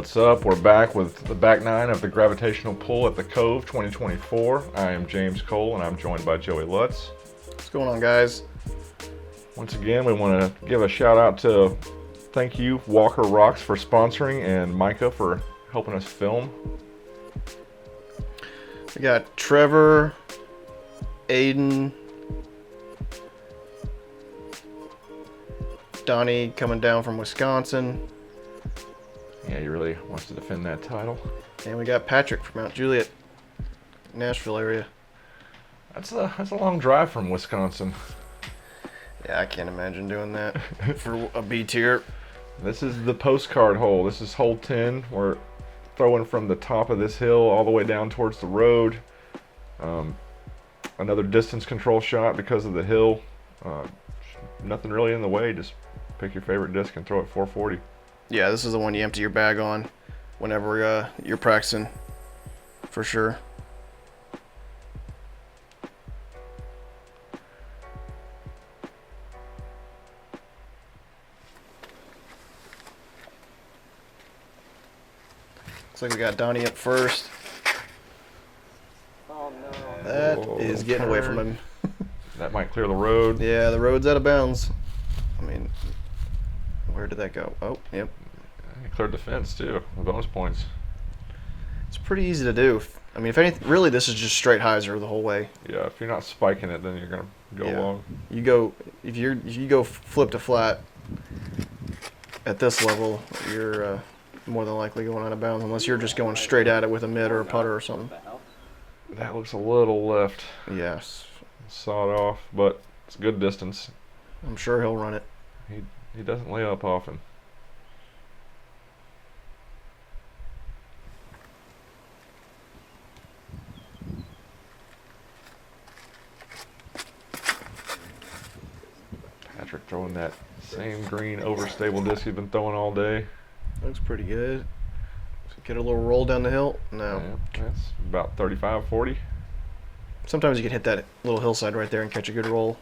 What's up? We're back with the back nine of the Gravitational Pull at the Cove 2024. I am James Cole and I'm joined by Joey Lutz. What's going on, guys? Once again, we want to give a shout out to thank you Walker Rocks for sponsoring and Micah for helping us film. We got Trevor, Aidan, Donnie coming down from Wisconsin. Yeah, he really wants to defend that title. And we got Patrick from Mount Juliet, Nashville area. That's a long drive from Wisconsin. Yeah, I can't imagine doing that for a B tier. This is the postcard hole. This is hole 10. We're throwing from the top of this hill all the way down towards the road. Another distance control shot because of the hill. Nothing really in the way. Just pick your favorite disc and throw it 440. Yeah, this is the one you empty your bag on whenever you're practicing, for sure. Looks like we got Donnie up first. Oh no. That Whoa, is getting away from him. That might clear the road. Yeah, the road's out of bounds. I mean, where did that go? Oh, yep. He cleared the fence too. The bonus points. It's pretty easy to do. I mean, if anything, really, this is just straight hyzer the whole way. Yeah, if you're not spiking it, then you're gonna go Yeah. long. You go if you go flip to flat at this level, you're more than likely going out of bounds unless you're just going straight at it with a mid or a putter or something. That looks a little left. Yes, Sawed off, but it's a good distance. I'm sure he'll run it. He doesn't lay up often. Patrick throwing that same green overstable disc he's been throwing all day. Looks pretty good. Get a little roll down the hill. No. Yeah, that's about 35, 40. Sometimes you can hit that little hillside right there and catch a good roll.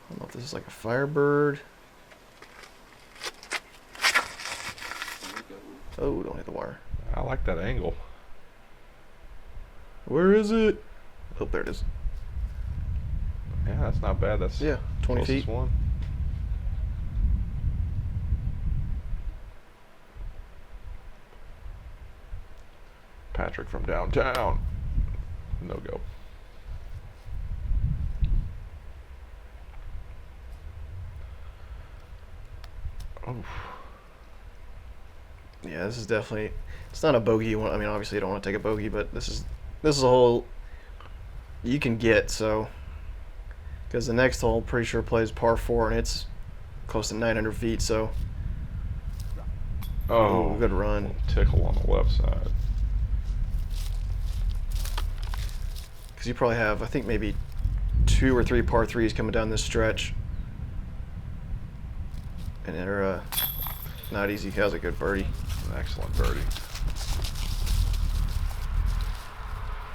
I don't know if this is like a Firebird. Oh, don't hit the wire. I like that angle. Where is it? Oh, there it is. Yeah, that's not bad. That's Yeah, 20 closest feet. one. Patrick from downtown. No go. Oh, Yeah, this is definitely. It's not a bogey. I mean, obviously you don't want to take a bogey, but this is a hole you can get. So, because the next hole, pretty sure plays par 4 and it's close to 900 feet. So, oh, good run. little tickle on the left side. Because you probably have, I think maybe 2 or 3 par 3s coming down this stretch, and they're not easy. He has a good birdie. An excellent birdie.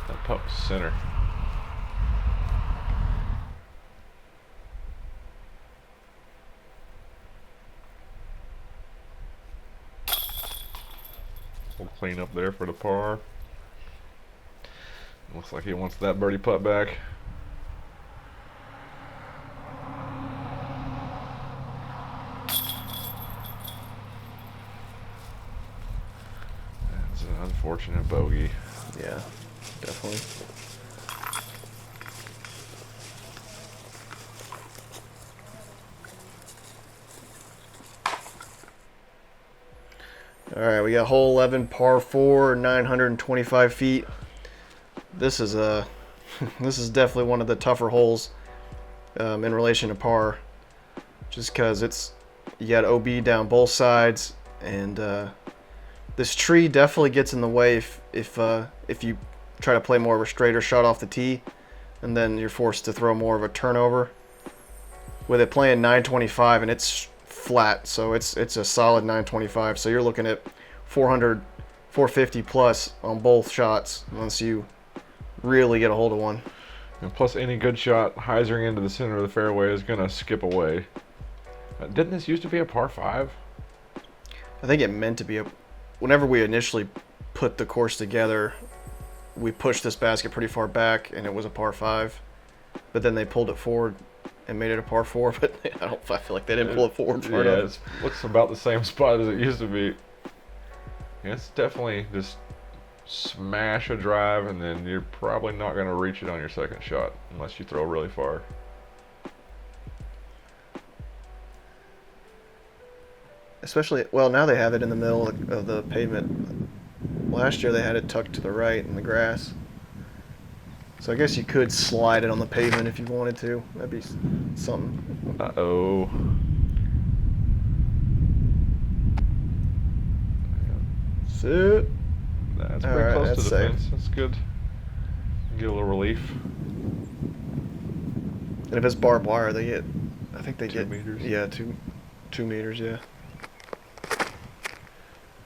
That putt was center. We'll clean up there for the par. Looks like he wants that birdie putt back. That's an unfortunate bogey. Yeah, definitely. All right, we got hole 11, par 4, 925 feet. This is this is definitely one of the tougher holes in relation to par, just because you got OB down both sides, and this tree definitely gets in the way if you try to play more of a straighter shot off the tee, and then you're forced to throw more of a turnover. With it playing 925 and it's flat, so it's a solid 925. So you're looking at 400, 450 plus on both shots once you really get a hold of one. And plus, any good shot hyzering into the center of the fairway is going to skip away. Didn't this used to be a par 5? I think it meant to be whenever we initially put the course together, we pushed this basket pretty far back and it was a par 5. But then they pulled it forward and made it a par 4, but I feel like they didn't pull it forward far enough. It looks about the same spot as it used to be. Yeah, it's definitely just smash a drive, and then you're probably not going to reach it on your second shot unless you throw really far. Especially, well, now they have it in the middle of the pavement. Last year they had it tucked to the right in the grass. So I guess you could slide it on the pavement if you wanted to. That'd be something. Uh-oh. Sit. That's All pretty right, close that's to the safe. fence. That's good. Get a little relief. And if it's barbed wire, they get, I think they 2 get meters. Yeah, 2 meters. Yeah.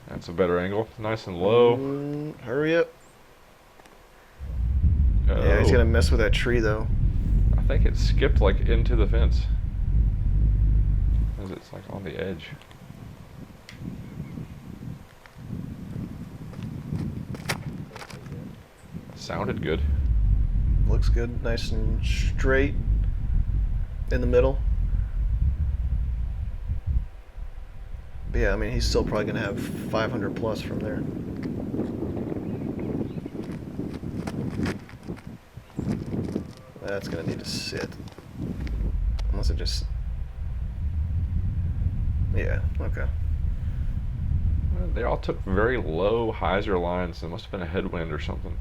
That's a better angle. Nice and low. Hurry up. Uh-oh. Yeah, he's gonna mess with that tree though. I think it skipped like into the fence. Because it's like on the edge. Sounded good. Looks good, nice and straight in the middle. But yeah, I mean, he's still probably gonna have 500 plus from there. That's gonna need to sit. Unless it just... Yeah, okay. Well, they all took very low hyzer lines. There must have been a headwind or something.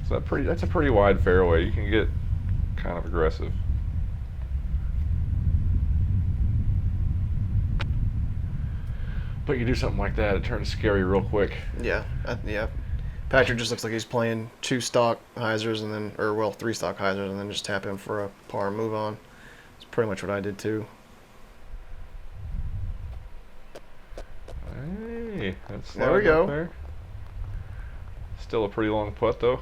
So that's a pretty wide fairway. You can get kind of aggressive. But you do something like that, it turns scary real quick. Yeah, yeah. Patrick just looks like he's playing 2 stock hyzers and then, or well, 3 stock hyzers and then just tap in for a par and move on. It's pretty much what I did too. Hey, that's There we go. there. Still a pretty long putt though.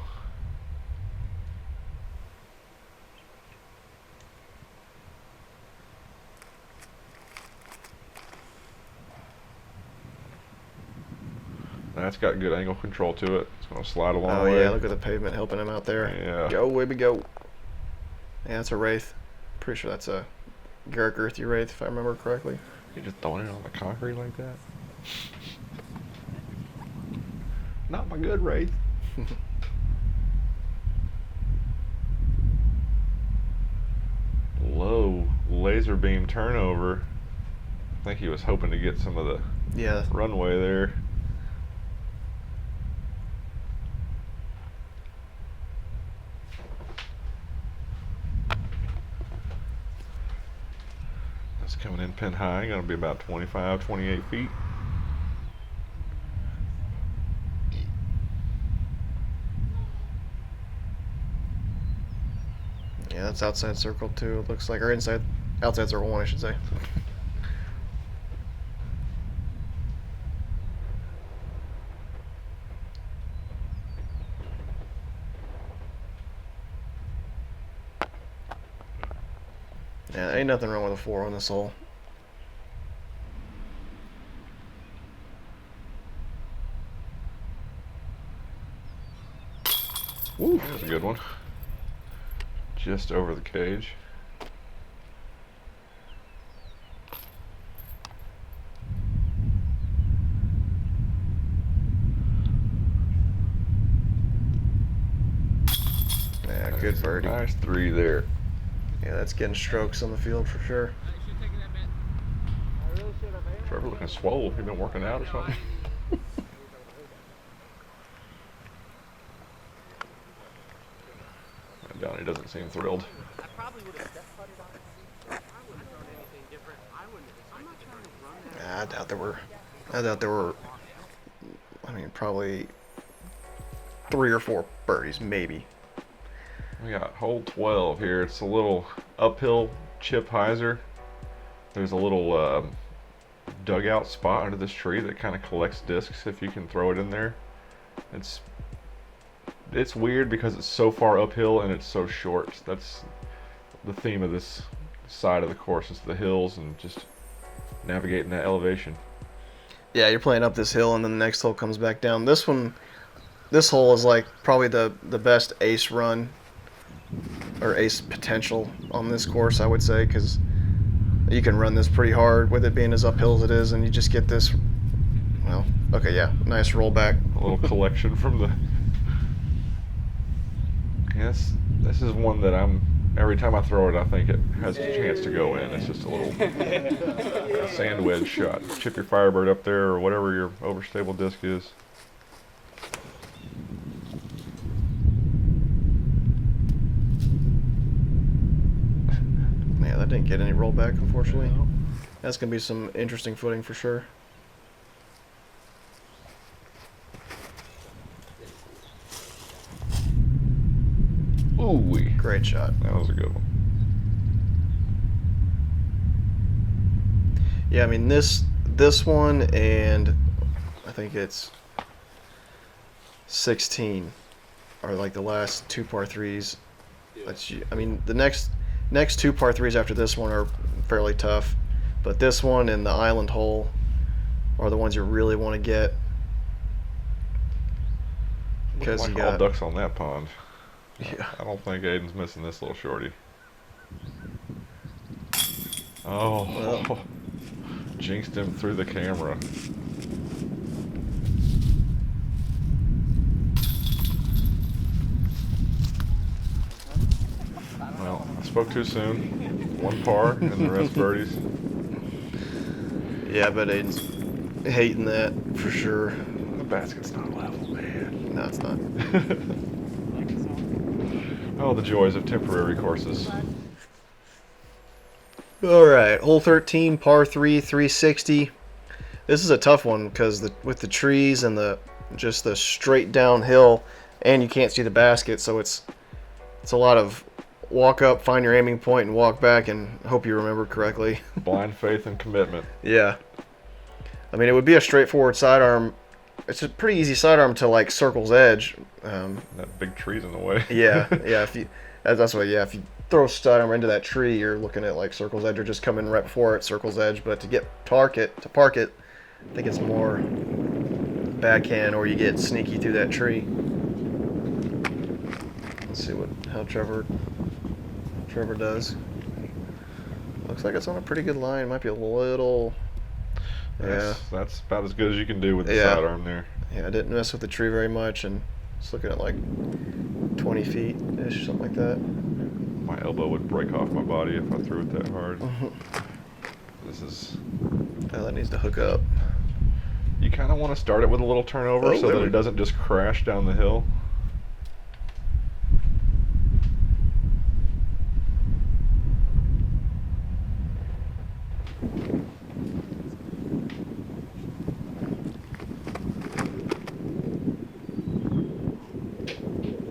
That's got good angle control to it. It's going to slide along Oh the way. yeah, look at the pavement helping him out there. Yeah. Go, baby, go. Yeah, that's a Wraith. Pretty sure that's a Garrett Girthy Wraith, if I remember correctly. You just throwing it on the concrete like that? Not my good Wraith. Low laser beam turnover. I think he was hoping to get some of the Yeah. runway there. That's coming in pin high, going to be about 25, 28 feet. Yeah, that's outside circle too, it looks like. Or outside circle 1, I should say. Yeah, ain't nothing wrong with a 4 on this hole. Woo, that was a good one. Just over the cage. Yeah, good birdie. Nice 3 there. Yeah, that's getting strokes on the field for sure. Trevor looking swole. You been working out or something? Donnie doesn't seem thrilled. I doubt there were, I mean, probably 3 or 4 birdies, maybe. We got hole 12 here. It's a little uphill chip hyzer. There's a little dugout spot under this tree that kind of collects discs if you can throw it in there. It's weird because it's so far uphill and it's so short. That's the theme of this side of the course is the hills and just navigating that elevation. Yeah, you're playing up this hill, and then the next hole comes back down. This hole is like probably the best ace run or ace potential on this course, I would say, because you can run this pretty hard with it being as uphill as it is, and you just get this. Well, okay, yeah, nice rollback. A little collection from the. Yes, this is one that every time I throw it, I think it has a chance to go in. It's just a little sand wedge shot. Chip your Firebird up there or whatever your overstable disc is. Yeah, that didn't get any rollback, unfortunately. That's going to be some interesting footing for sure. Ooh-wee. Great shot. That was a good one. Yeah, I mean, this one and I think it's 16 are like the last two par threes. I mean, the next two par threes after this one are fairly tough, but this one and the island hole are the ones you really want to get. Because Because like you all got ducks on that pond. Yeah. I don't think Aidan's missing this little shorty. Oh, Well. Jinxed him through the camera. Well, I spoke too soon. One par and the rest birdies. Yeah, I bet Aidan's hating that for sure. The basket's not level, man. No, it's not. Oh, the joys of temporary courses. All right, hole 13, par 3, 360. This is a tough one because with the trees and just the straight downhill, and you can't see the basket, so it's a lot of walk up, find your aiming point, and walk back, and hope you remember correctly. Blind faith and commitment. Yeah. I mean, it would be a straightforward sidearm. It's a pretty easy sidearm to like circle's edge. That big tree's in the way. Yeah. If you throw a sidearm into that tree, you're looking at like circle's edge, or just come in right before it, circle's edge. But to park it, I think it's more backhand, or you get sneaky through that tree. Let's see how Trevor does. Looks like it's on a pretty good line. Might be a little. Yeah. That's about as good as you can do with the Yeah. sidearm there. Yeah, I didn't mess with the tree very much, and just looking at like 20 feet ish, something like that. My elbow would break off my body if I threw it that hard. This is. Oh, that needs to hook up. You kind of want to start it with a little turnover so that it doesn't just crash down the hill.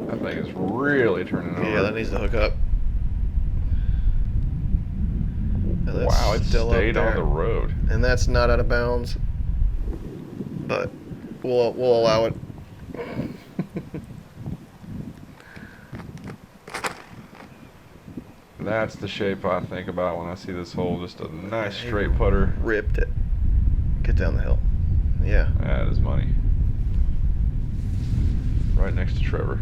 That thing is really turning over. Yeah, that needs to hook up. Wow, it still stayed up there. on the road. And that's not out of bounds, but we'll allow it. That's the shape I think about when I see this hole. Just a nice straight putter. Ripped it. Get down the hill. Yeah. That is money. Right next to Trevor.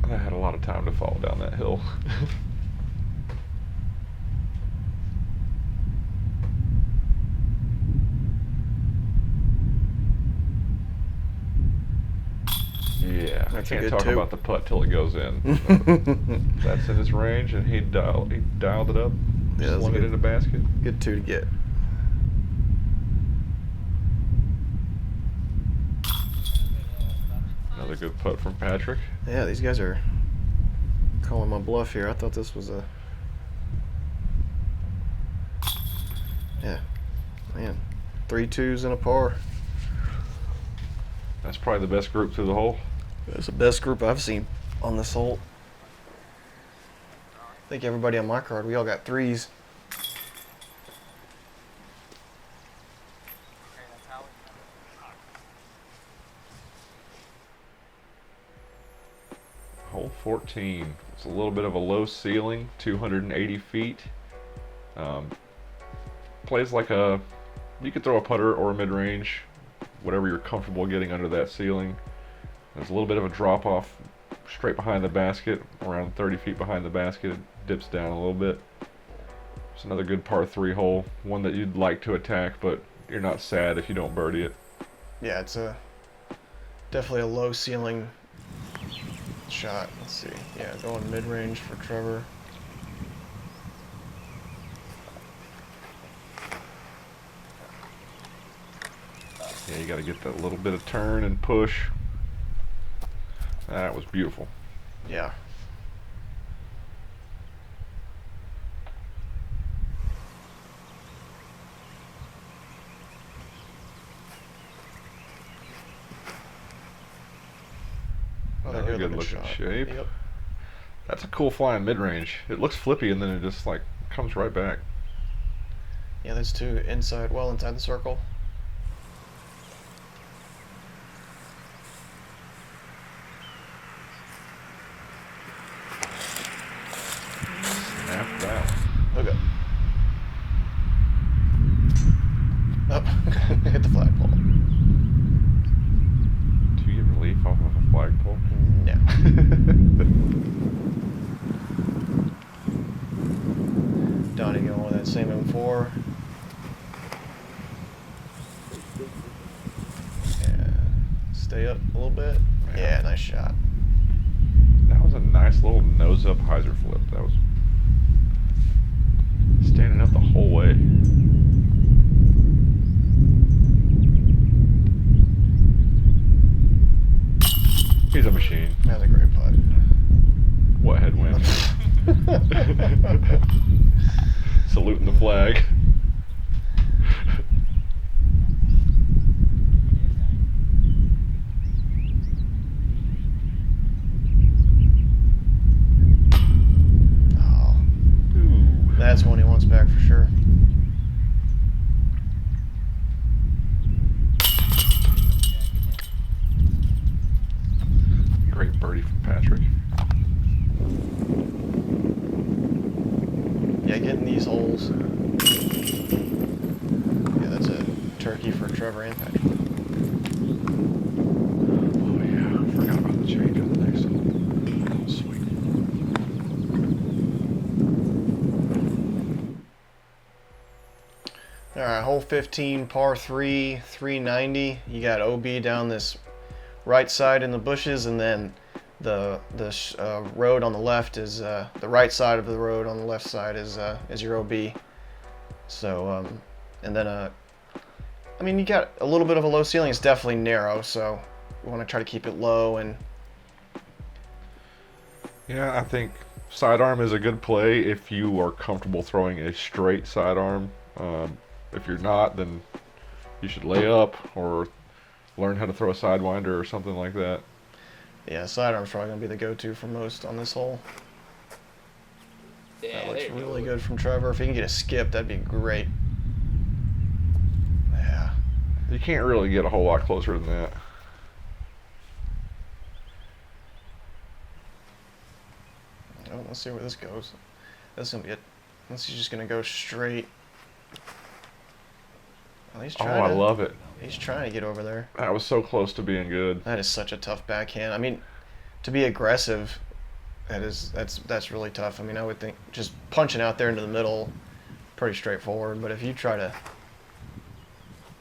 I had a lot of time to fall down that hill. Yeah, I That's a can't good talk two. about the putt till it goes in. That's in his range, and he dialed it up, Yeah, that's slung a it in the basket. Good two to get. Another good putt from Patrick. Yeah, these guys are calling my bluff here. I thought this was a. Yeah, man, 3 2s and a par. That's probably the best group through the hole. That's the best group I've seen on this hole. I think everybody on my card, we all got 3s. 14. It's a little bit of a low ceiling, 280 feet. Plays like you could throw a putter or a mid-range, whatever you're comfortable getting under that ceiling. There's a little bit of a drop off straight behind the basket, around 30 feet behind the basket. It dips down a little bit. It's another good par 3 hole, one that you'd like to attack, but you're not sad if you don't birdie it. Yeah, it's definitely a low ceiling shot. Let's see. Yeah, going mid-range for Trevor. Yeah, you got to get that little bit of turn and push. That was beautiful. Yeah. Another good looking shot. shape. Yep. That's a cool flying mid-range. It looks flippy and then it just like comes right back. Yeah, that's two inside, well inside the circle. Snap that. Okay. Oh, hit the flagpole. Do you get relief off of a flagpole? No. Donnie going with that same M4. Yeah. Stay up a little bit. Yeah, nice shot. That was a nice little nose-up hyzer flip. That was standing up the whole way. He's a machine. That was a great putt. What headwind? Saluting the flag. Oh, Ooh. that's one he wants back for sure. Great birdie from Patrick. Yeah, getting these holes. Yeah, that's a turkey for Trevor and Patrick. Oh yeah, I forgot about the change on the next one. Sweet. All right, hole 15, par 3, 390. You got OB down this right side in the bushes, and then the road on the left is the right side of the road on the left side is your OB. So and then I mean, you got a little bit of a low ceiling. It's definitely narrow, so you want to try to keep it low. And Yeah, I think sidearm is a good play if you are comfortable throwing a straight sidearm. If you're not, then you should lay up or learn how to throw a sidewinder or something like that. yeah, sidearm's probably gonna be the go-to for most on this hole. Yeah, That looks there you really go. good from Trevor. If he can get a skip, that'd be great. Yeah. You can't really get a whole lot closer than that. Oh, let's see where this goes. That's gonna be it. This is just gonna go straight. Well, he's Oh, trying I to, love it. He's trying to get over there. That was so close to being good. That is such a tough backhand. I mean, to be aggressive, that's really tough. I mean, I would think just punching out there into the middle, pretty straightforward. But if you try to,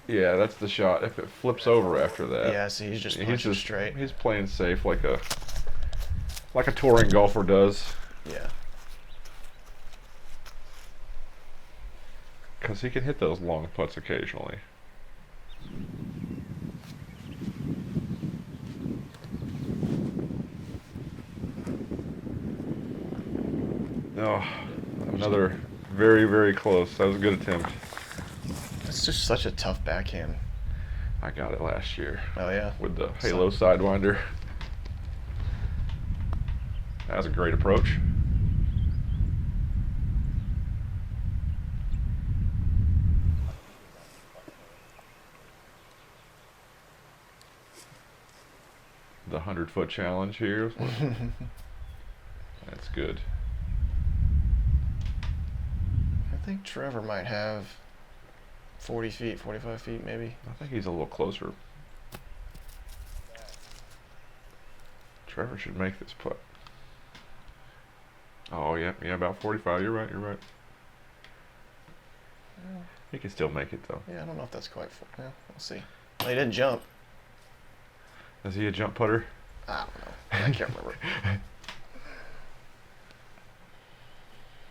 Yeah, that's the shot. If it flips over after that, yeah, see, he's just punching straight. He's playing safe like a touring golfer does, Yeah. because he can hit those long putts occasionally. Oh, another very, very close. That was a good attempt. It's just such a tough backhand. I got it last year Oh yeah. with the Halo Sidewinder. That was a great approach. The 100-foot challenge here. good. I think Trevor might have 40 feet, 45 feet maybe. I think he's a little closer. Trevor should make this putt. Oh, yeah, about 45. You're right. He can still make it, though. Yeah, I don't know if that's quite full. Yeah, we'll see. Well, he didn't jump. Is he a jump putter? I don't know. I can't remember.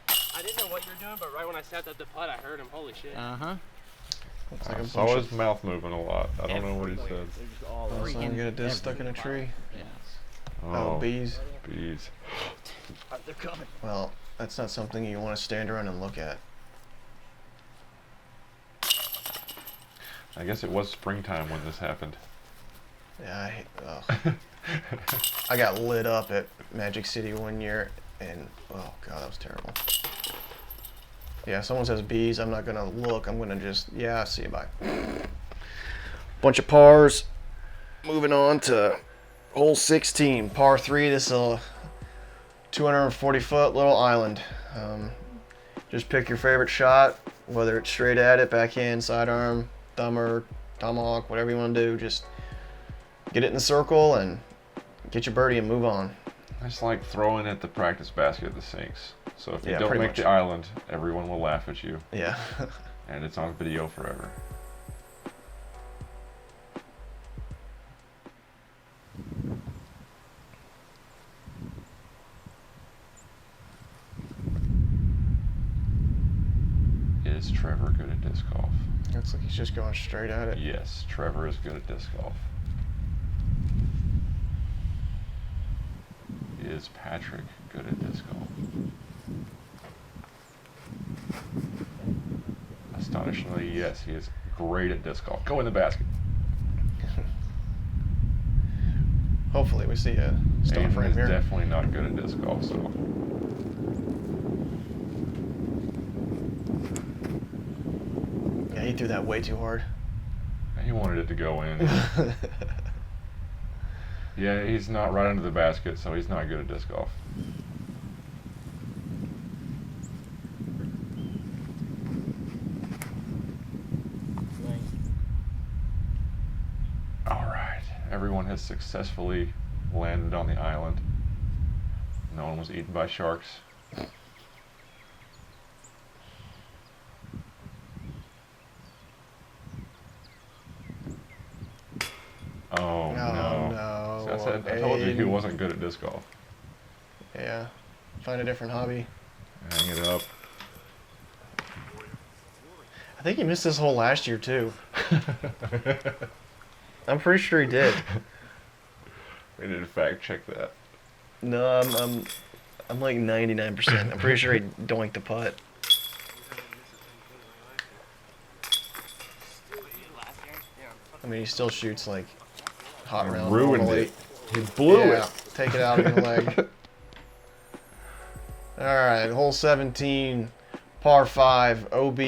I didn't know what you were doing, but right when I stepped up the putt, I heard him. Holy shit. Looks like I a saw bunch his mouth moving a lot. I don't know what he said. of someone get a disc stuck in a tree. Yeah. Oh, bees. Bees. They're coming. Well, that's not something you want to stand around and look at. I guess it was springtime when this happened. Yeah, I got lit up at Magic City one year, and oh god, that was terrible. Yeah, if someone says bees, I'm not gonna look. I'm gonna just, yeah, see you, bye. Bunch of pars. Moving on to hole 16, par 3. This is a 240-foot little island. Just pick your favorite shot, whether it's straight at it, backhand, sidearm, thumber, tomahawk, whatever you want to do. Just get it in the circle and get your birdie and move on. It's like throwing at the practice basket at the sinks. So if you Yeah, don't pretty make much. the island, everyone will laugh at you, Yeah. and it's on video forever. Is Trevor good at disc golf? Looks like he's just going straight at it. Yes, Trevor is good at disc golf. Is Patrick good at disc golf? Astonishingly, yes, he is great at disc golf. Go in the basket. Hopefully we see a stone Aidan frame is here. definitely not good at disc golf, so. Yeah, he threw that way too hard. He wanted it to go in. Yeah, he's not right under the basket, so he's not good at disc golf. All right, everyone has successfully landed on the island. No one was eaten by sharks. Oh no. No. See, I told you he Aidan. wasn't good at disc golf. Yeah. Find a different hobby. Hang it up. I think he missed this hole last year too. I'm pretty sure he did. We need to fact check that. No, I'm like 99%. I'm pretty sure he doinked the putt. I mean, he still shoots like hot He round. ruined normally. it. He blew Yeah, it. take it out of your leg. All right, hole 17, par 5, OB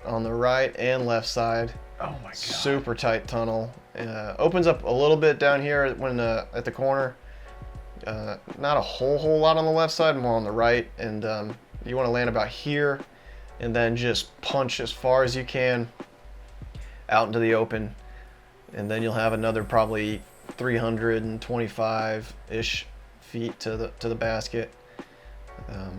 on the right and left side. Oh my god. Super tight tunnel. Opens up a little bit down here when at the corner. Not a whole lot on the left side, more on the right. And you want to land about here, and then just punch as far as you can out into the open, and then you'll have another probably 325-ish feet to the basket.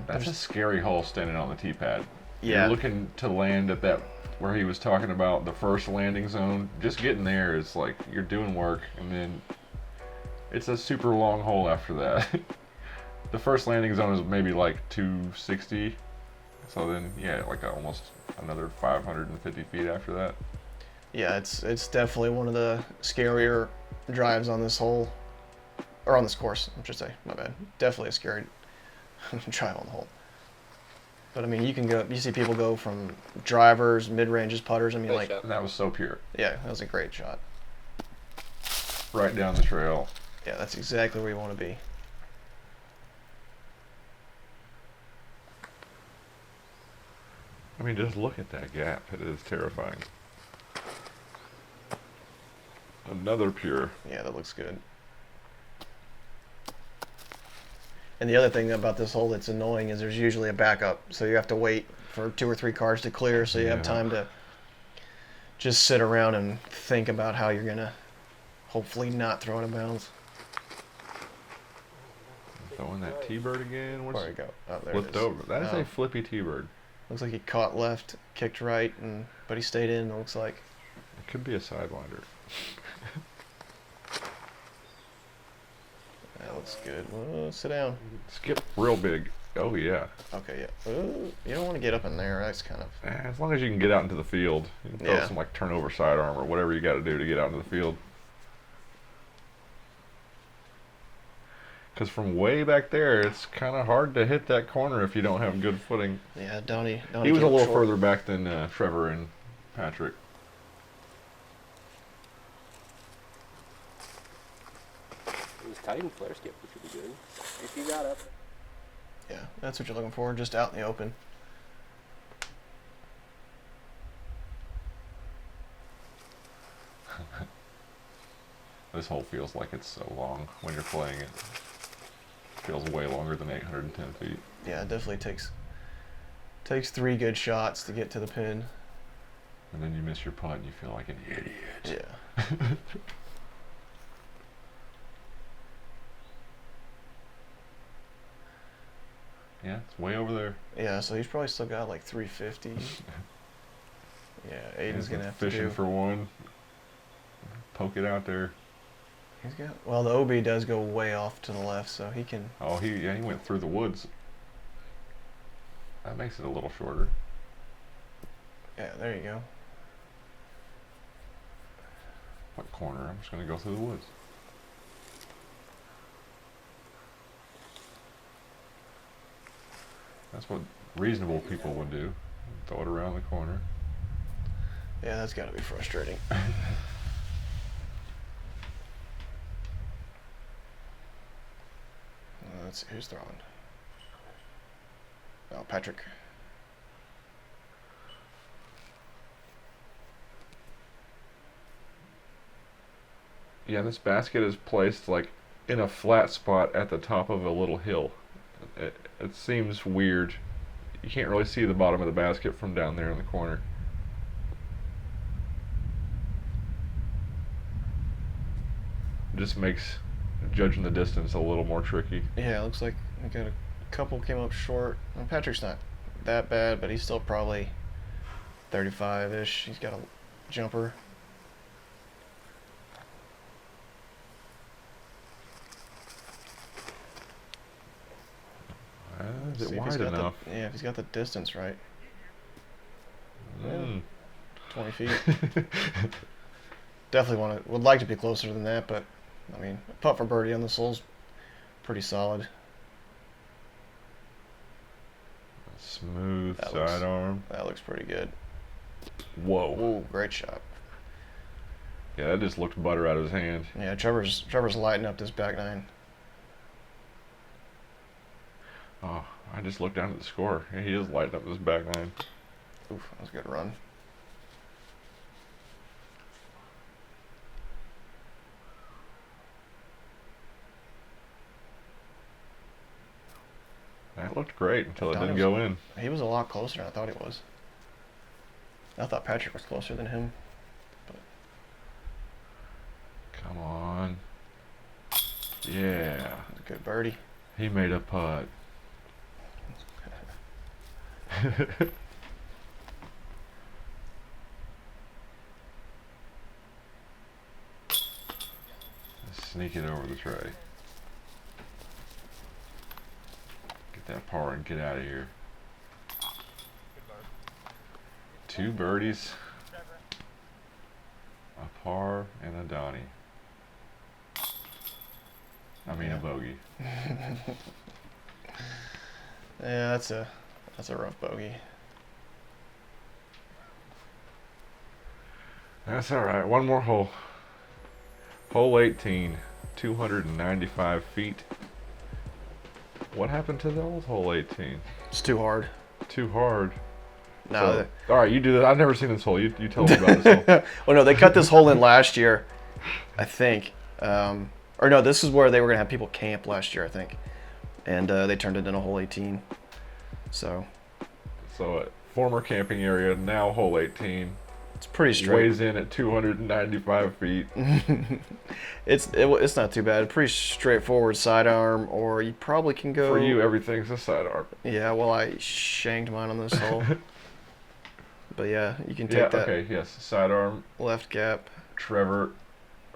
That's a scary hole standing on the tee pad. Yeah. You're looking to land at that where he was talking about the first landing zone. Just getting there is like you're doing work, and then it's a super long hole after that. The first landing zone is maybe like 260. So then, yeah, like almost another 550 feet after that. Yeah, it's definitely one of the scarier drives on this hole, or on this course, I should say. My bad. Definitely a scary drive on the hole. But I mean, you see people go from drivers, mid-ranges, putters. I mean, like, And that was so pure. yeah, that was a great shot. Right down the trail. Yeah, that's exactly where you want to be. I mean, just look at that gap. It is terrifying. Another pure. Yeah, that looks good. And the other thing about this hole that's annoying is there's usually a backup, so you have to wait for 2 or 3 cards to clear, so you have time to just sit around and think about how you're gonna hopefully not throw it out of bounds. Throwing that T-bird again. Where'd it go? Oh, there Flipped it is. over. That is a flippy T-bird. Looks like he caught left, kicked right, but he stayed in. It looks like. It could be a sidewinder. That looks good. Well, sit down. Skip real big. Oh yeah. Okay, yeah. Ooh, you don't want to get up in there. That's kind of. As long as you can get out into the field, you can throw some like turnover sidearm or whatever you got to do to get out into the field. Because from way back there, it's kind of hard to hit that corner if you don't have good footing. Yeah, Donnie He was a little short. further back than Trevor and Patrick. It was tight and flare skip, which would be good. If you got up. Yeah, that's what you're looking for, just out in the open. This hole feels like it's so long when you're playing it. Feels way longer than 810 feet. Yeah, it definitely takes 3 good shots to get to the pin. And then you miss your putt and you feel like an idiot. Yeah. Yeah, it's way over there. Yeah, so he's probably still got like 350. Yeah, Aidan's gonna have to fishing do. for one. Poke it out there. He's got. Well, the OB does go way off to the left, so he can. Oh, he went through the woods. That makes it a little shorter. Yeah, there you go. What corner? I'm just gonna go through the woods. That's what reasonable people would do. Throw it around the corner. Yeah, that's got to be frustrating. Let's see who's throwing. Oh, Patrick. Yeah, this basket is placed like in a flat spot at the top of a little hill. It seems weird. You can't really see the bottom of the basket from down there in the corner. It just makes judging the distance a little more tricky. Yeah, it looks like we got a couple came up short. Well, Patrick's not that bad, but he's still probably 35-ish. He's got a jumper. Is it See if he's wide got enough? yeah, if he's got the distance right. Mm. 20 feet. Definitely would like to be closer than that, but I mean, a putt for birdie on this hole's pretty solid. Smooth That sidearm. That looks pretty good. Whoa. Ooh, great shot. Yeah, that just looked butter out of his hand. Yeah, Trevor's lighting up this back nine. Oh, I just looked down at the score. Yeah, he is lighting up this back nine. Oof, that was a good run. That looked great until it Donnie didn't go in. He was a lot closer than I thought he was. I thought Patrick was closer than him. Come on. Yeah. That's a good birdie. He made a putt. Sneak it over the tray. Get that par and get out of here. 2 birdies, a par, and a Donnie. I mean a bogey. Yeah, that's a rough bogey. That's all right. One more hole. Hole 18, 295 feet. What happened to the old hole 18? It's too hard. Too hard. No. So, all right, you do that. I've never seen this hole. You tell me about this hole. Well, no, they cut this hole in last year, I think. Or no, this is where they were gonna have people camp last year, I think. and they turned it into hole 18. So Former camping area, now hole 18. it's pretty straight. Weighs in at 295 feet. It's not too bad. Pretty straightforward sidearm, or you probably can go. For you, everything's a sidearm. Yeah, well, I shanked mine on this hole. But yeah, you can take Yeah, that okay, yes. Sidearm, left gap. Trevor,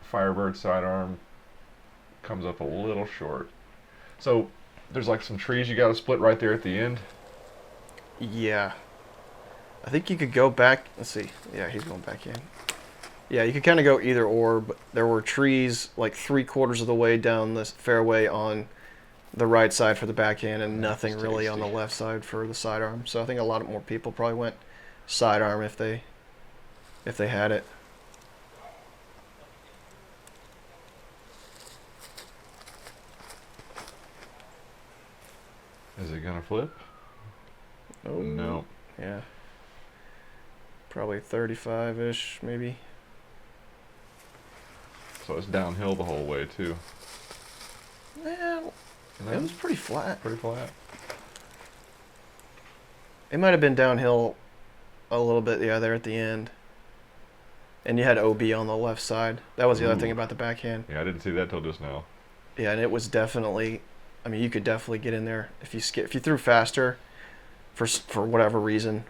Firebird sidearm comes up a little short. So there's like some trees you got to split right there at the end. Yeah. I think you could go back. Let's see. Yeah, he's going back in. Yeah, you could kind of go either or, but there were trees like 3/4 of the way down this fairway on the right side for the backhand, and nothing That's really on the tasty. left side for the sidearm. So I think a lot more people probably went sidearm if they had it. Is it gonna flip? Oh No. Yeah. Probably 35-ish, maybe. So it's downhill the whole way too. Well, it was pretty flat. Pretty flat. It might have been downhill a little bit, yeah, there at the end. And you had OB on the left side. That was the other thing Ooh. about the backhand. Yeah, I didn't see that till just now. Yeah, and it was definitely. I mean, you could definitely get in there if you threw faster, for whatever reason,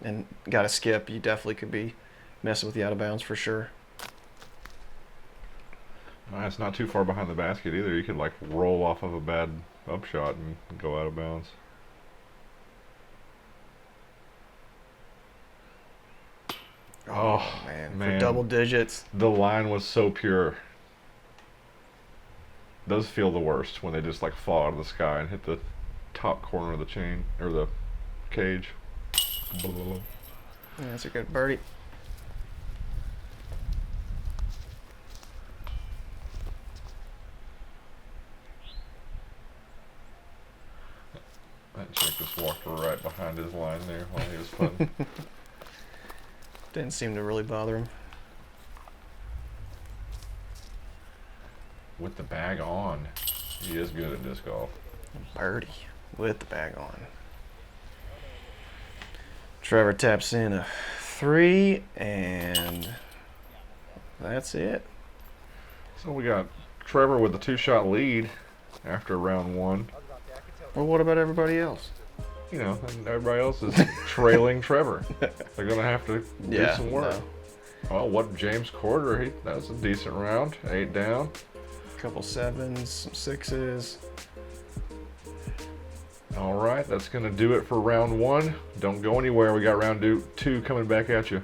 and got a skip. You definitely could be messing with the out of bounds for sure. It's not too far behind the basket either. You could like roll off of a bad upshot and go out of bounds. Oh, Man, man. for double digits. The line was so pure. Those feel the worst when they just like fall out of the sky and hit the top corner of the chain or the cage. Yeah, that's a good birdie. That chick just walked right behind his line there while he was putting. Didn't seem to really bother him. With the bag on. He is good at disc golf. Birdie with the bag on. Trevor taps in a 3, and that's it. So we got Trevor with a 2-shot lead after round 1. Well, what about everybody else? You know, and everybody else is trailing Trevor. They're gonna have to do some work. no. Well, what James Corder? That was a decent round. 8 down. Couple 7s, some 6s. All right, that's gonna do it for round 1. Don't go anywhere. We got round 2 coming back at you.